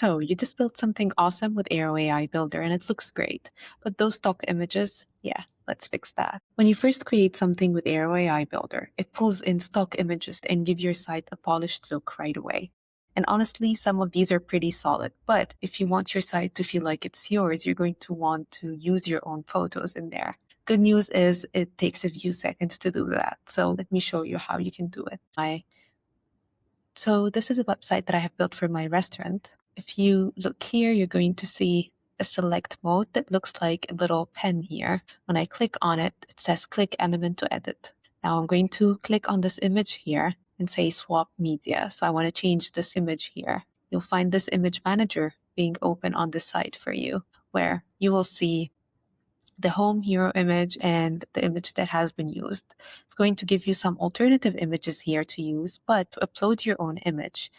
So you just built something awesome with Airo AI Builder and it looks great. But those stock images, yeah, let's fix that. When you first create something with Airo AI Builder, it pulls in stock images and gives your site a polished look right away. And honestly, some of these are pretty solid, but if you want your site to feel like it's yours, you're going to want to use your own photos in there. Good news is it takes a few seconds to do that. So let me show you how you can do it. So this is a website that I have built for my restaurant. If you look here, you're going to see a select mode that looks like a little pen here. When I click on it, it says click element to edit. Now I'm going to click on this image here and say swap media. So I want to change this image here. You'll find this image manager being open on the site for you, where you will see the home hero image and the image that has been used. It's going to give you some alternative images here to use, but to upload your own image.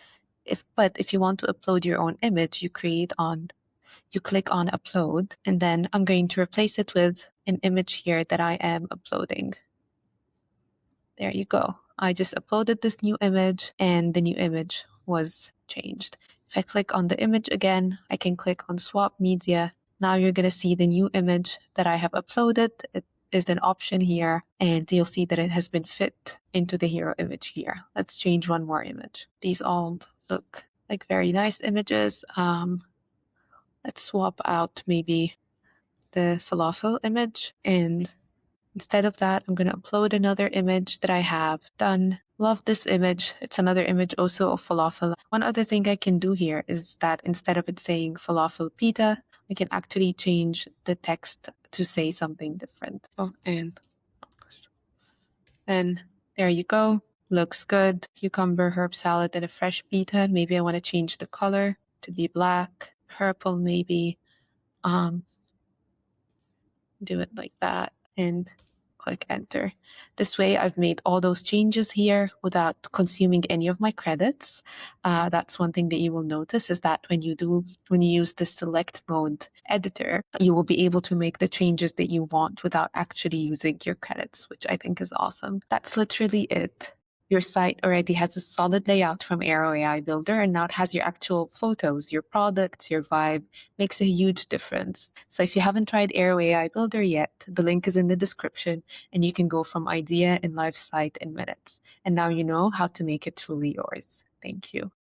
If you want to upload your own image, you click on upload, and then I'm going to replace it with an image here that I am uploading. There you go. I just uploaded this new image and the new image was changed. If I click on the image again, I can click on swap media. Now you're going to see the new image that I have uploaded. It is an option here, and you'll see that it has been fit into the hero image here. Let's change one more image. These all look like very nice images. Let's swap out maybe the falafel image, and instead of that, I'm going to upload another image that I have done. Love this image. It's another image also of falafel. One other thing I can do here is that instead of it saying falafel pita, I can actually change the text to say something different. Oh, and then there you go. Looks good. Cucumber, herb salad, and a fresh pita. Maybe I want to change the color to be black, purple maybe. Do it like that and click enter. This way I've made all those changes here without consuming any of my credits. That's one thing that you will notice is that when you use the select mode editor, you will be able to make the changes that you want without actually using your credits, which I think is awesome. That's literally it. Your site already has a solid layout from Airo AI Builder, and now it has your actual photos, your products, your vibe. Makes a huge difference. So if you haven't tried Airo AI Builder yet, the link is in the description, and you can go from idea and live site in minutes. And now you know how to make it truly yours. Thank you.